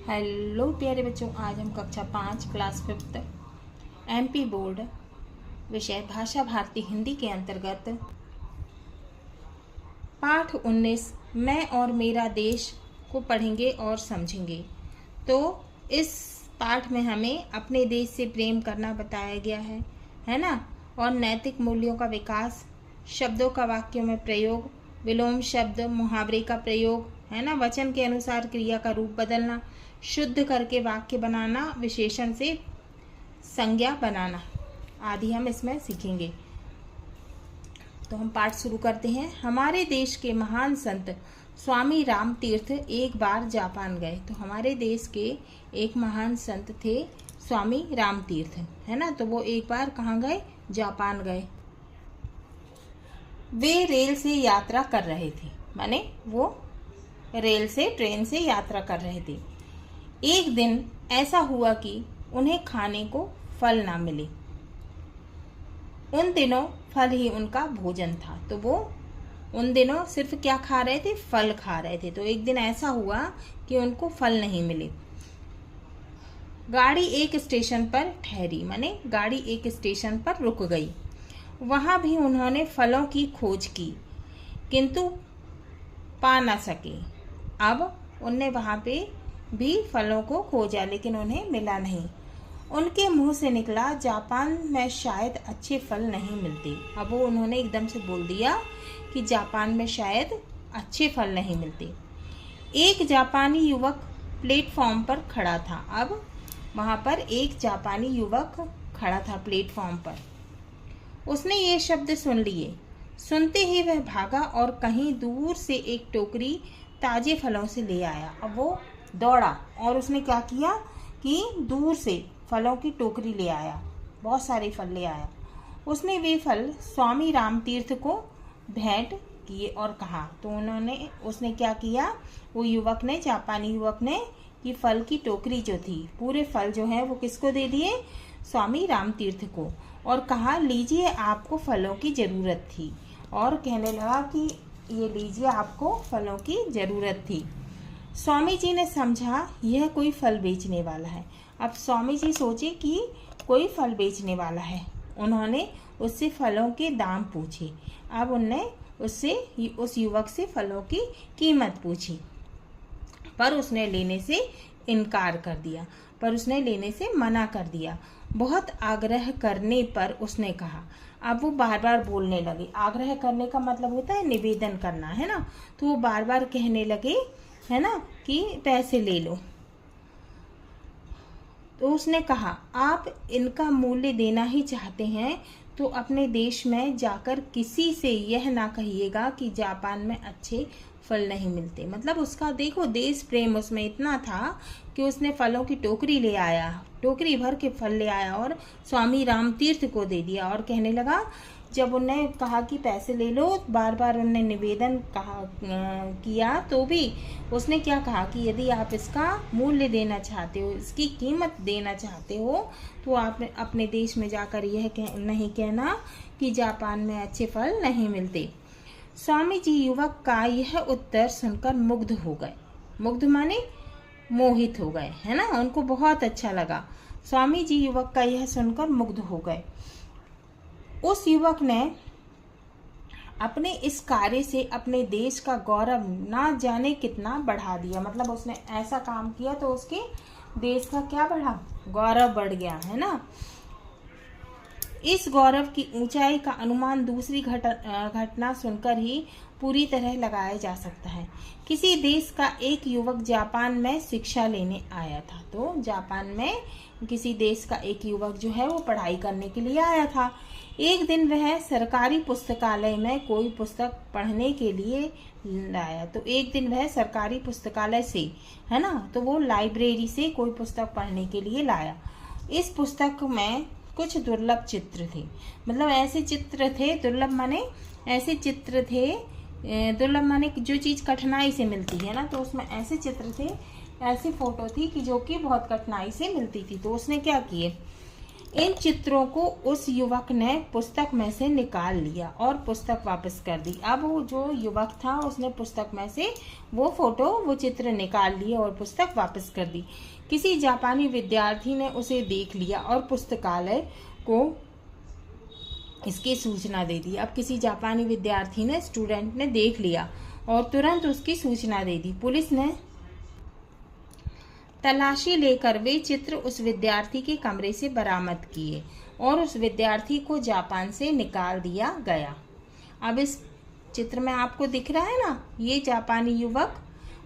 Hello प्यारे बच्चों, आज हम कक्षा 5 क्लास 5 एमपी बोर्ड विषय भाषा भारती हिंदी के अंतर्गत पाठ 19 मैं और मेरा देश को पढ़ेंगे और समझेंगे। तो इस पाठ में हमें अपने देश से प्रेम करना बताया गया है ना। और नैतिक मूल्यों का विकास, शब्दों का वाक्यों में प्रयोग, विलोम शब्द, मुहावरे का प्रयोग है ना, वचन के अनुसार क्रिया का रूप बदलना, शुद्ध करके वाक्य बनाना, विशेषण से संज्ञा बनाना आदि हम इसमें सीखेंगे। तो हम पाठ शुरू करते हैं। हमारे देश के महान संत स्वामी राम तीर्थ एक बार जापान गए। तो हमारे देश के एक महान संत थे स्वामी राम तीर्थ, है ना। तो वो एक बार कहाँ गए? जापान गए। वे रेल से यात्रा कर रहे थे, माने वो रेल से, ट्रेन से यात्रा कर रहे थे। एक दिन ऐसा हुआ कि उन्हें खाने को फल ना मिले। उन दिनों फल ही उनका भोजन था। तो वो उन दिनों सिर्फ क्या खा रहे थे? फल खा रहे थे। तो एक दिन ऐसा हुआ कि उनको फल नहीं मिले। गाड़ी एक स्टेशन पर ठहरी, माने गाड़ी एक स्टेशन पर रुक गई। वहां भी उन्होंने फलों की खोज की किंतु पा ना सके। अब उनने वहां पे भी फलों को खोजा लेकिन उन्हें मिला नहीं। उनके मुंह से निकला, जापान में शायद अच्छे फल नहीं मिलते। अब वो उन्होंने एकदम से बोल दिया कि जापान में शायद अच्छे फल नहीं मिलते। एक जापानी युवक प्लेटफॉर्म पर खड़ा था। अब वहां पर एक जापानी युवक खड़ा था प्लेटफॉर्म पर। उसने ये शब्द सुन लिए। सुनते ही वह भागा और कहीं दूर से एक टोकरी ताजे फलों से ले आया। अब वो दौड़ा और उसने क्या किया कि दूर से फलों की टोकरी ले आया, बहुत सारे फल ले आया। उसने वे फल स्वामी राम तीर्थ को भेंट किए और कहा। तो उसने क्या किया, वो युवक ने, जापानी युवक ने, कि फल की टोकरी जो थी, पूरे फल जो है वो किसको दे दिए? स्वामी राम तीर्थ को। और कहा, लीजिए, आपको फलों की जरूरत थी। और कहने लगा कि ये लीजिए, आपको फलों की जरूरत थी। स्वामी जी ने समझा यह कोई फल बेचने वाला है। अब स्वामी जी सोचे कि कोई फल बेचने वाला है। उन्होंने उससे फलों के दाम पूछे। अब उनने उस युवक से फलों की कीमत पूछी, पर उसने लेने से इनकार कर दिया, पर उसने लेने से मना कर दिया। बहुत आग्रह करने पर उसने कहा। अब वो बार बार बोलने लगे। आग्रह करने का मतलब होता है निवेदन करना, है ना। तो वो बार बार कहने लगे, है ना, कि पैसे ले लो। तो उसने कहा, आप इनका मूल्य देना ही चाहते हैं तो अपने देश में जाकर किसी से यह ना कहिएगा कि जापान में अच्छे फल नहीं मिलते। मतलब उसका देखो देश प्रेम उसमें इतना था कि उसने फलों की टोकरी ले आया, टोकरी भर के फल ले आया और स्वामी राम तीर्थ को दे दिया। और कहने लगा, जब उन्हें कहा कि पैसे ले लो, बार बार उन्हें निवेदन किया, तो भी उसने क्या कहा कि यदि आप इसका मूल्य देना चाहते हो, इसकी कीमत देना चाहते हो, तो आप अपने देश में जाकर यह नहीं कहना कि जापान में अच्छे फल नहीं मिलते। स्वामी जी युवक का यह उत्तर सुनकर मुग्ध हो गए। मुग्ध माने मोहित हो गए, है ना। उनको बहुत अच्छा लगा। स्वामी जी युवक का यह सुनकर मुग्ध हो गए। उस युवक ने अपने इस कार्य से अपने देश का गौरव ना जाने कितना बढ़ा दिया। मतलब उसने ऐसा काम किया तो उसके देश का क्या बढ़ा? गौरव बढ़ गया, है ना। इस गौरव की ऊंचाई का अनुमान दूसरी घटना सुनकर ही पूरी तरह लगाया जा सकता है। किसी देश का एक युवक जापान में शिक्षा लेने आया था। तो जापान में किसी देश का एक युवक जो है वो पढ़ाई करने के लिए आया था। एक दिन वह सरकारी पुस्तकालय में कोई पुस्तक पढ़ने के लिए लाया। तो एक दिन वह सरकारी पुस्तकालय से, है ना, तो वो लाइब्रेरी से कोई पुस्तक पढ़ने के लिए लाया। इस पुस्तक में कुछ दुर्लभ चित्र थे। मतलब ऐसे चित्र थे, दुर्लभ माने ऐसे चित्र थे, दुर्लभ माने जो चीज कठिनाई से मिलती है ना, तो उसमें ऐसे चित्र थे, ऐसी फोटो थी कि जो कि बहुत कठिनाई से मिलती थी। तो उसने क्या किए इन चित्रों को उस युवक ने पुस्तक में से निकाल लिया और पुस्तक वापस कर दी। अब वो जो युवक था उसने पुस्तक में से वो चित्र निकाल लिए और पुस्तक वापस कर दी। किसी जापानी विद्यार्थी ने उसे देख लिया और पुस्तकालय को इसकी सूचना दे दी। अब किसी जापानी विद्यार्थी ने, स्टूडेंट ने देख लिया और तुरंत उसकी सूचना दे दी। पुलिस ने तलाशी लेकर वे चित्र उस विद्यार्थी के कमरे से बरामद किए और उस विद्यार्थी को जापान से निकाल दिया गया। अब इस चित्र में आपको दिख रहा है ना, ये जापानी युवक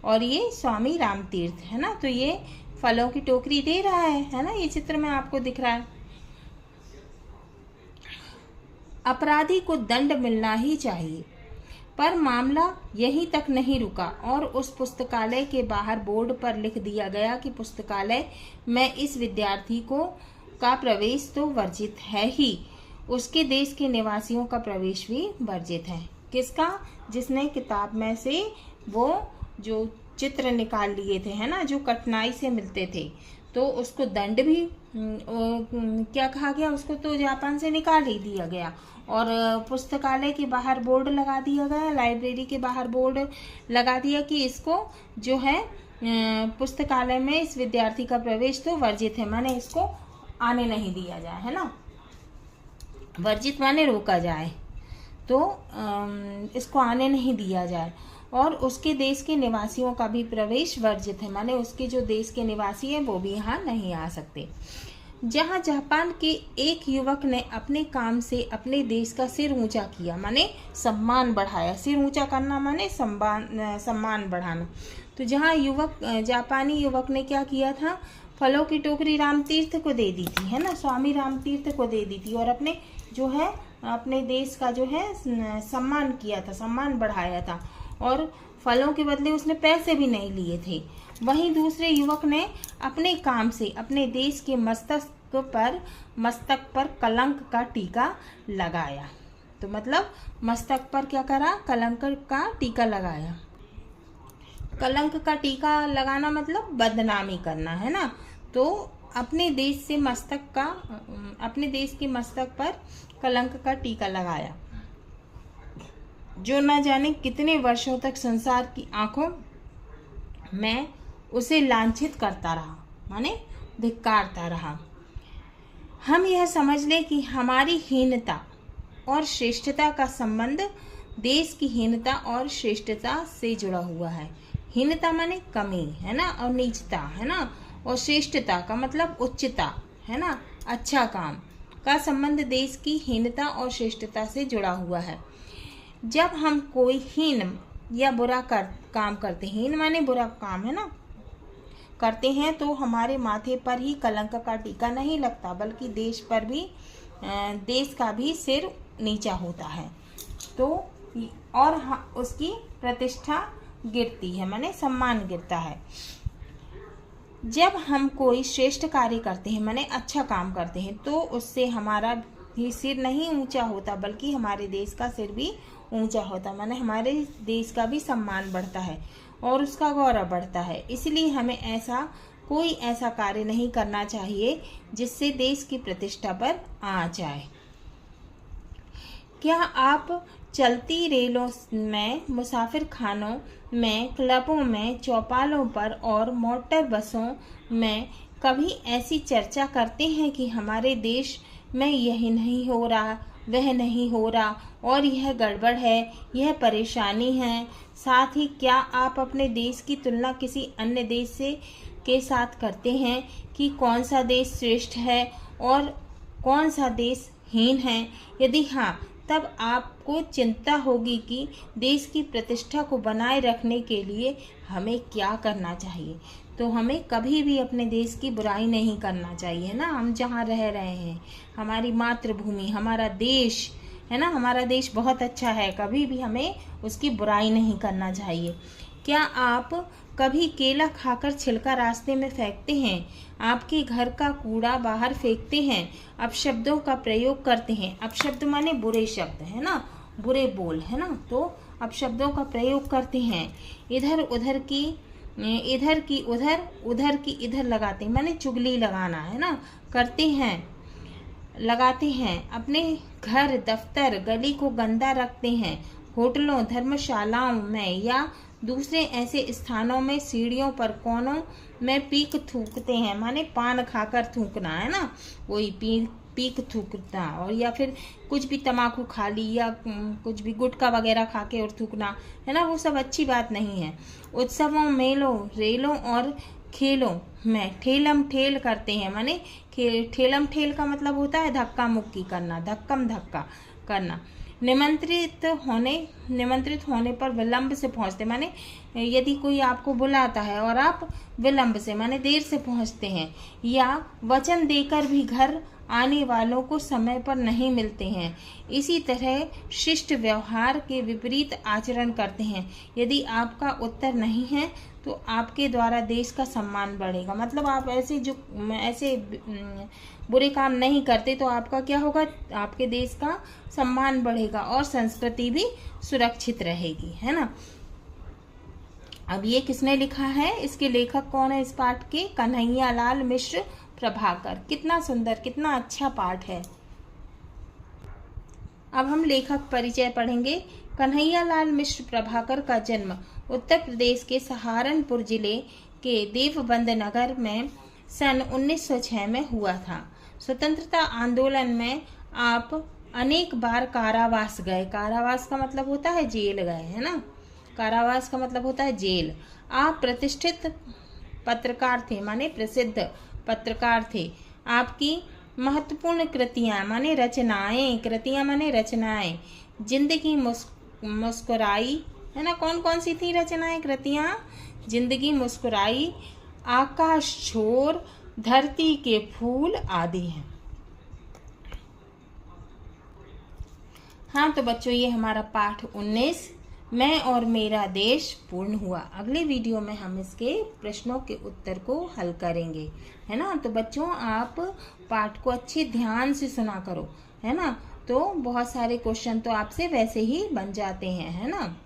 और ये स्वामी रामतीर्थ है ना, तो ये फलों की टोकरी दे रहा है ना, ये चित्र में आपको दिख रहा है। अपराधी को दंड मिलना ही चाहिए, पर मामला यहीं तक नहीं रुका और उस पुस्तकालय के बाहर बोर्ड पर लिख दिया गया कि पुस्तकालय में इस विद्यार्थी का प्रवेश तो वर्जित है ही, उसके देश के निवासियों का प्रवेश भी वर्जित है। किसका? जिसने किताब में से वो जो चित्र निकाल लिए थे है ना, जो कठिनाई से मिलते थे, तो उसको दंड भी क्या कहा गया, उसको तो जापान से निकाल ही दिया गया। और पुस्तकालय के बाहर बोर्ड लगा दिया गया, लाइब्रेरी के बाहर बोर्ड लगा दिया कि इसको जो है पुस्तकालय में इस विद्यार्थी का प्रवेश तो वर्जित है, माने इसको आने नहीं दिया जाए, है ना। वर्जित माने रोका जाए, तो इसको आने नहीं दिया जाए। और उसके देश के निवासियों का भी प्रवेश वर्जित है, माने उसके जो देश के निवासी हैं वो भी यहाँ नहीं आ सकते। जहाँ जापान के एक युवक ने अपने काम से अपने देश का सिर ऊंचा किया, माने सम्मान बढ़ाया। सिर ऊंचा करना माने सम्मान बढ़ाना। तो जहाँ जापानी युवक ने क्या किया था, फलों की टोकरी रामतीर्थ को दे दी थी, है ना, स्वामी रामतीर्थ को दे दी थी, और अपने देश का जो है सम्मान किया था, सम्मान बढ़ाया था, और फलों के बदले उसने पैसे भी नहीं लिए थे। वहीं दूसरे युवक ने अपने काम से अपने देश के मस्तक पर कलंक का टीका लगाया। तो मतलब मस्तक पर क्या करा, कलंक का टीका लगाया। कलंक का टीका लगाना मतलब बदनामी करना, है ना। तो अपने देश के मस्तक पर कलंक का टीका लगाया, जो न जाने कितने वर्षों तक संसार की आंखों में उसे लांछित करता रहा, माने धिक्कारता रहा। हम यह समझ लें कि हमारी हीनता और श्रेष्ठता का संबंध देश की हीनता और श्रेष्ठता से जुड़ा हुआ है। हीनता माने कमी, है ना, और नीचता, है ना, और श्रेष्ठता का मतलब उच्चता, है ना, अच्छा काम का संबंध देश की हीनता और श्रेष्ठता से जुड़ा हुआ है। जब हम कोई हीन या बुरा काम करते हैं, हीन माने बुरा काम, है ना, करते हैं, तो हमारे माथे पर ही कलंक का टीका नहीं लगता, बल्कि देश का भी सिर नीचा होता है, तो और उसकी प्रतिष्ठा गिरती है, माने सम्मान गिरता है। जब हम कोई श्रेष्ठ कार्य करते हैं, माने अच्छा काम करते हैं, तो उससे हमारा भी सिर नहीं ऊंचा होता, बल्कि हमारे देश का सिर भी ऊंचा होता, माने हमारे देश का भी सम्मान बढ़ता है और उसका गौरव बढ़ता है। इसलिए हमें कोई ऐसा कार्य नहीं करना चाहिए जिससे देश की प्रतिष्ठा पर आ जाए। क्या आप चलती रेलों में, मुसाफिर खानों में, क्लबों में, चौपालों पर और मोटर बसों में कभी ऐसी चर्चा करते हैं कि हमारे देश में यही नहीं हो रहा, वह नहीं हो रहा, और यह गड़बड़ है, यह परेशानी है? साथ ही क्या आप अपने देश की तुलना किसी अन्य देश के साथ करते हैं कि कौन सा देश श्रेष्ठ है और कौन सा देश हीन है? यदि हाँ, तब आपको चिंता होगी कि देश की प्रतिष्ठा को बनाए रखने के लिए हमें क्या करना चाहिए। तो हमें कभी भी अपने देश की बुराई नहीं करना चाहिए ना। हम जहाँ रह रहे हैं, हमारी मातृभूमि, हमारा देश है ना, हमारा देश बहुत अच्छा है, कभी भी हमें उसकी बुराई नहीं करना चाहिए। क्या आप कभी केला खाकर छिलका रास्ते में फेंकते हैं? आपके घर का कूड़ा बाहर फेंकते हैं? अपशब्दों का प्रयोग करते हैं? अपशब्द माने बुरे शब्द, है ना, बुरे बोल, है ना, तो अपशब्दों का प्रयोग करते हैं। इधर की उधर, उधर की इधर लगाते हैं, माने चुगली लगाना, है ना, करते हैं। लगाते हैं, अपने घर, दफ्तर, गली को गंदा रखते हैं, होटलों, धर्मशालाओं में या दूसरे ऐसे स्थानों में सीढ़ियों पर, कोनों में पीक थूकते हैं, माने पान खाकर थूकना, है ना, वही पीक थूकना, और या फिर कुछ भी तम्बाकू खा ली या कुछ भी गुटखा वगैरह खा के और थूकना, है ना, वो सब अच्छी बात नहीं है। उत्सवों, मेलों, रेलों और खेलों में ठेलम ठेल करते हैं, माने ठेलम ठेल का मतलब होता है धक्का मुक्की करना, धक्कम धक्का करना। निमंत्रित होने पर विलंब से पहुंचते, माने यदि कोई आपको बुलाता है और आप विलंब से माने देर से पहुंचते हैं, या वचन देकर भी घर आने वालों को समय पर नहीं मिलते हैं। इसी तरह शिष्ट व्यवहार के विपरीत आचरण करते हैं। यदि आपका उत्तर नहीं है तो आपके द्वारा देश का सम्मान बढ़ेगा, मतलब आप ऐसे बुरे काम नहीं करते तो आपका क्या होगा, आपके देश का सम्मान बढ़ेगा और संस्कृति भी सुरक्षित रहेगी, है ना। अब ये किसने लिखा है, इसके लेखक कौन है इस पाठ के, कन्हैयालाल मिश्र प्रभाकर। कितना सुंदर, कितना अच्छा पाठ है। अब हम लेखक परिचय पढ़ेंगे। कन्हैयालाल मिश्र प्रभाकर का जन्म उत्तर प्रदेश के सहारनपुर जिले के देवबंद नगर में सन 1906 में हुआ था। स्वतंत्रता आंदोलन में आप अनेक बार कारावास गए। कारावास का मतलब होता है जेल गए, है ना, कारावास का मतलब होता है जेल। आप प्रतिष्ठित पत्रकार थे, माने प्रसिद्ध पत्रकार थे। आपकी महत्वपूर्ण कृतियां माने रचनाएं, कृतियां माने रचनाएं, जिंदगी मुस्कुराई, है ना, कौन कौन सी थी रचनाएं, कृतियां, जिंदगी मुस्कुराई, आकाश छोर, धरती के फूल आदि हैं। हाँ तो बच्चों, ये हमारा पाठ 19 मैं और मेरा देश पूर्ण हुआ। अगले वीडियो में हम इसके प्रश्नों के उत्तर को हल करेंगे, है ना। तो बच्चों, आप पाठ को अच्छे ध्यान से सुना करो, है ना, तो बहुत सारे क्वेश्चन तो आपसे वैसे ही बन जाते हैं, है ना।